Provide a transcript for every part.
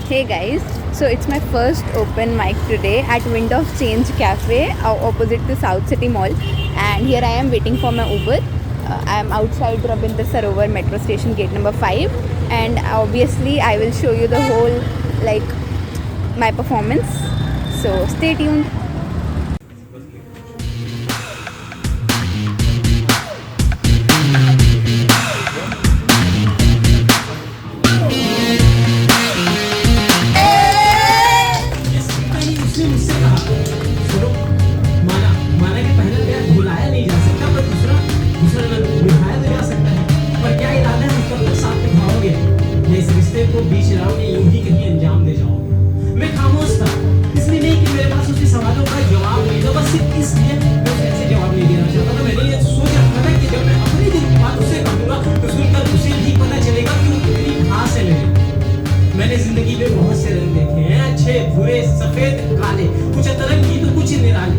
Hey guys, so it's my first open mic today at Wind of Change Cafe opposite to South City Mall, and here I am waiting for my Uber. I am outside Rabindra Sarovar metro station gate number 5, and obviously I will show you the whole my performance. So stay tuned. को बीच राह में यूं ही कहीं अंजाम दे जाओगे। मैं खामोश था, इसलिए नहीं कि मेरे पास उसके सवालों का जवाब नहीं था, बस सिर्फ इसलिए मैं उसे ऐसे जवाब नहीं देना चाहता था। मैंने ये सोच रखा था कि जब मैं अपनी दिल की बात उससे कहूँगा तो सुनकर उसे भी पता चलेगा कि वो कितनी खास है मेरे। मैंने जिंदगी में बहुत से रंग देखे हैं, अच्छे बुरे सफेद काले, कुछ अतरंगी तो कुछ निराले।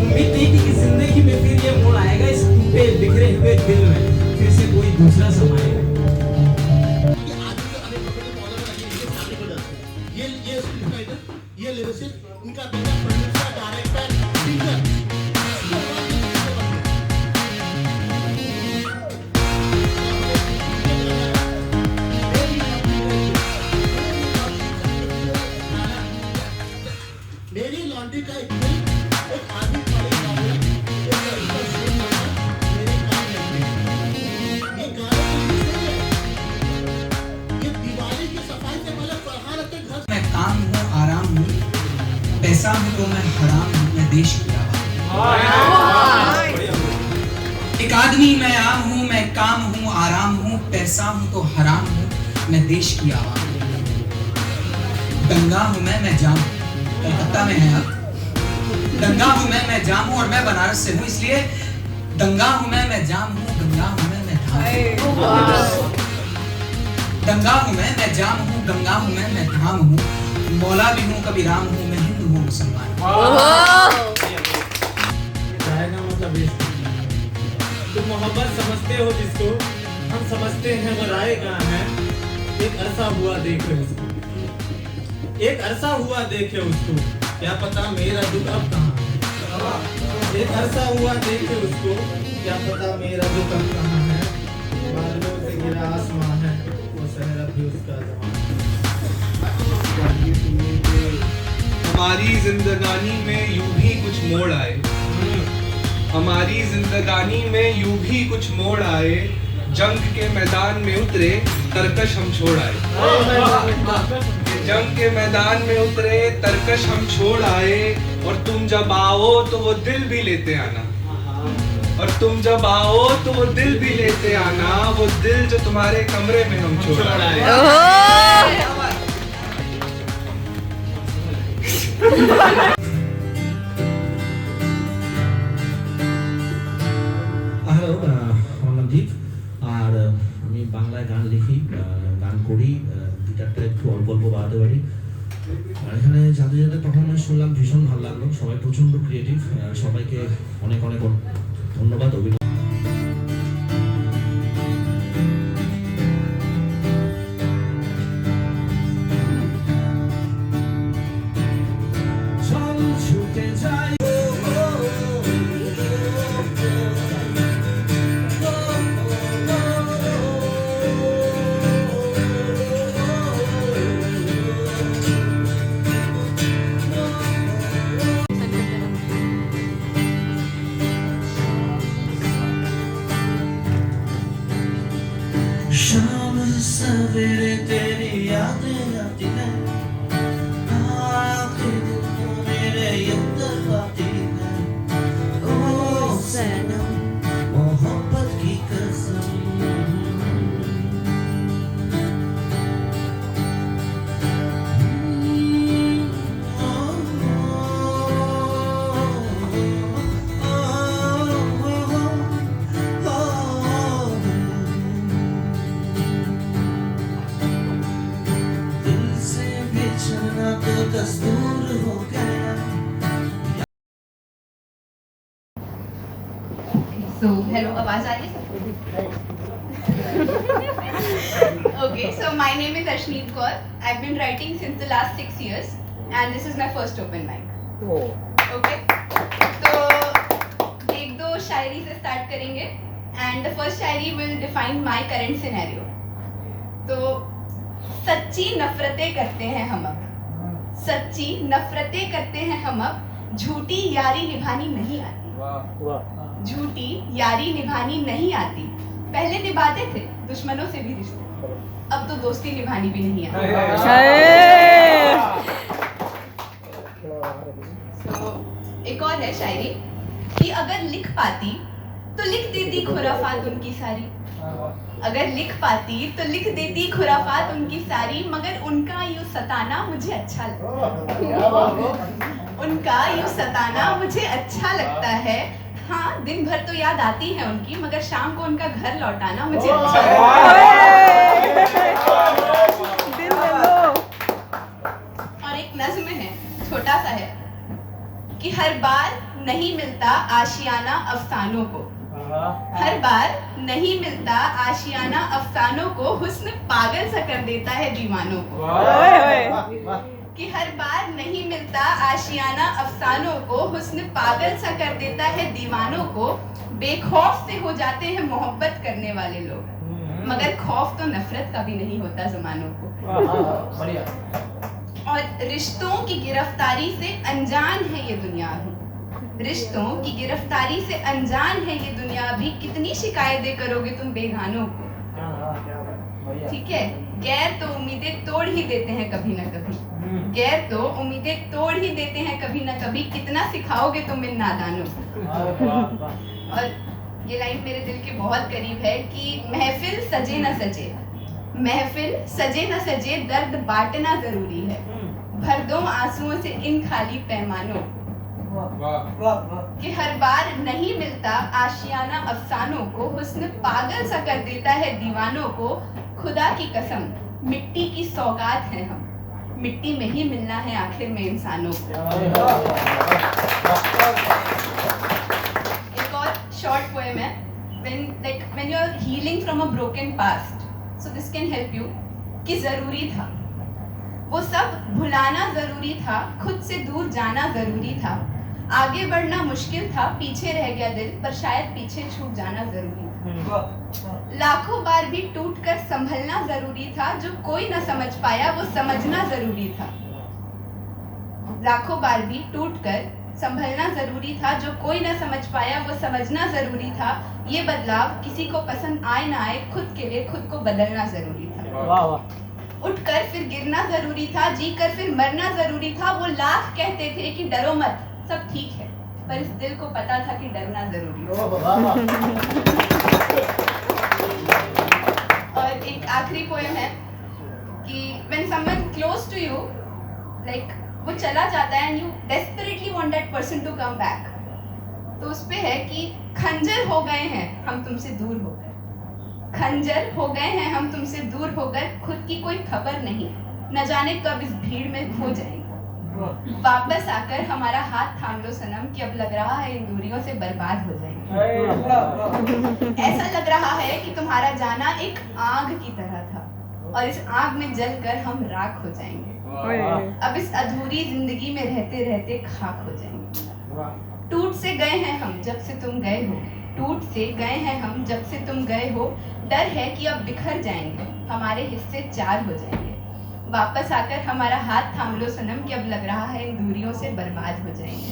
उम्मीद नहीं थी कि जिंदगी में फिर ये मोड़ आएगा, इस टूटे बिखरे हुए दिल में फिर से कोई दूसरा समाएगा। ये लिरिसिस्ट उनका बेटा प्रोड्यूसर डायरेक्टर सिंगर मेरी लॉन्ड्री का एक आदमी खड़े गाना मेरे काम में ये गाना ये दिवाली की सफाई से मतलब फरहान के घर मैं काम हूँ, आराम हूँ, पैसा हूँ तो मैं हराम हूँ, मैं देश की आवाम। एक आदमी मैं आम हूँ, मैं काम हूँ, आराम हूँ, पैसा हूँ तो हराम हूँ, मैं देश की आवाम। दंगा हूँ मैं जाम हूँ, कलकत्ता में है अब। दंगा हूँ मैं जाम हूँ और मैं बनारस से हूँ, इसलिए दंगा हूँ मैं जाम हूँ, गंगा हूँ मैं धाम। दंगा हूँ मैं जाम हूँ, गंगा हूँ मैं धाम हूँ, मौला भी हूँ कभी राम हूँ, मैं हिंदू हूँ मुसलमान। मतलब तुम मोहब्बत समझते हो जिसको हम समझते हैं वो राय कहाँ है। एक अरसा हुआ देखे उसको, एक अरसा हुआ देखे उसको, क्या पता मेरा दुख अब कहाँ है। एक अरसा हुआ देखे उसको, क्या पता मेरा दुख अब कहाँ है। बादलों से घिरा आसमां है, वो सहरा भी उसका जवान। हमारी जिंदगानी में यूं भी कुछ मोड़ आए, हमारी जिंदगानी में यूं भी कुछ मोड़ आए, जंग के मैदान में उतरे तरकश हम छोड़ आए। जंग के मैदान में उतरे तरकश हम छोड़ आए, और तुम जब आओ तो वो दिल भी लेते आना, और तुम जब आओ तो वो दिल भी लेते आना, वो दिल जो तुम्हारे कमरे में हम छोड़ आए। হ্যালো, আমার নাম দীপ, আর আমি বাংলায় গান লিখি, গান করি, গিটারটা একটু অল্প অল্প বাজাতে পারি। আর এখানে যাদের যাদের পারফরমেন্স শুনলাম ভীষণ ভালো লাগলো, সবাই প্রচণ্ড ক্রিয়েটিভ, সবাইকে অনেক অনেক ধন্যবাদ। शाम सवेरे तेरी यादें आती है, आखिर दिन तो मेरे अंदर आती है। ओ सनम मोहब्बत की कसम, दस्तूर हो गया। So hello, आवाज आ रही है? Okay, so my name is Ashneet Kaur. I've been writing since the last 6 years and this is my first open mic. Okay. तो एक दो शायरी से स्टार्ट करेंगे and the first Shayari will define my current scenario. तो सच्ची नफरतें करते हैं हम अब, सच्ची नफरतें करते हैं हम अब, झूठी यारी निभानी नहीं आती, झूठी यारी निभानी नहीं आती। पहले निभाते थे दुश्मनों से भी रिश्ते, अब तो दोस्ती निभानी भी नहीं आती। So, एक और है शायरी कि अगर लिख पाती तो लिख देती खुराफात उनकी सारी, अगर लिख पाती तो लिख देती खुराफात उनकी सारी, मगर उनका यूं सताना मुझे अच्छा लगता, उनका यूं सताना मुझे अच्छा लगता है। हाँ, दिन भर तो याद आती है उनकी, मगर शाम को उनका घर लौटाना मुझे अच्छा और एक नज्म है, छोटा सा है कि हर बार नहीं मिलता आशियाना अफसानों को, हर बार नहीं मिलता आशियाना अफसानों को, हुस्न पागल सा कर देता है दीवानों को, कि हर बार नहीं मिलता आशियाना अफसानों को, हुस्न पागल सा कर देता है दीवानों को। बेखौफ से हो जाते हैं मोहब्बत करने वाले लोग, मगर खौफ तो नफरत का भी नहीं होता ज़मानों को। और रिश्तों की गिरफ्तारी से अनजान है ये दुनिया भी, रिश्तों की गिरफ्तारी से अनजान है ये दुनिया भी, कितनी शिकायतें करोगे तुम बेगानों को। ठीक है, गैर तो उम्मीदें तोड़ ही देते हैं कभी ना कभी, गैर तो उम्मीदें तोड़ ही देते हैं कभी ना कभी, कितना सिखाओगे तुम इन नादानों को। और ये लाइन मेरे दिल के बहुत करीब है कि महफिल सजे न सजे, महफिल सजे न सजे, दर्द बांटना जरूरी है, भर दो आंसुओं से इन खाली पैमानों, कि हर बार नहीं मिलता आशियाना अफसानों को, हुस्न पागल सा कर देता है दीवानों को। खुदा की कसम मिट्टी की सौगात है हम, मिट्टी में ही मिलना है आखिर में इंसानों को। एक और शॉर्ट पोएम है, when you are healing from a broken past, so this can help you, कि जरूरी था वो सब भुलाना, जरूरी था खुद से दूर जाना, जरूरी था आगे बढ़ना मुश्किल था, पीछे रह गया दिल पर शायद पीछे छूट जाना जरूरी था, लाखों बार भी टूटकर संभलना जरूरी था, जो कोई न समझ पाया वो समझना जरूरी था, लाखों बार भी टूटकर संभलना जरूरी था, जो कोई न समझ पाया वो समझना जरूरी था, ये बदलाव किसी को पसंद आए ना आए, खुद के लिए खुद को बदलना जरूरी था, उठकर फिर गिरना जरूरी था, जीकर फिर मरना जरूरी था। वो लाख कहते थे कि डरो मत सब ठीक है, पर इस दिल को पता था कि डरना जरूरी था। और एक आखिरी पोएम है कि when someone close to you, like वो चला जाता है and you desperately want that person to come back, तो उस पे है कि खंजर हो गए हैं हम तुमसे दूर होकर, खंजर हो गए हैं हम तुमसे दूर होकर, खुद की कोई खबर नहीं, न जाने कब इस भीड़ में खो जाएंगे, वापस आकर हमारा हाथ थाम लो सनम, कि अब लग रहा है इन दूरियों से बर्बाद हो जाएंगे, ऐसा लग रहा है कि तुम्हारा जाना एक आग की तरह था और इस आग में जलकर हम राख हो जाएंगे, अब इस अधूरी जिंदगी में रहते रहते खाक हो जाएंगे। टूट से गए हैं हम जब से तुम गए हो, टूट से गए हैं हम जब से तुम गए हो, डर है कि अब बिखर जाएंगे हमारे हिस्से चार हो जाएंगे, वापस आकर हमारा हाथ थाम लो सनम, कि अब लग रहा है इन दूरियों से बर्बाद हो जाएंगे।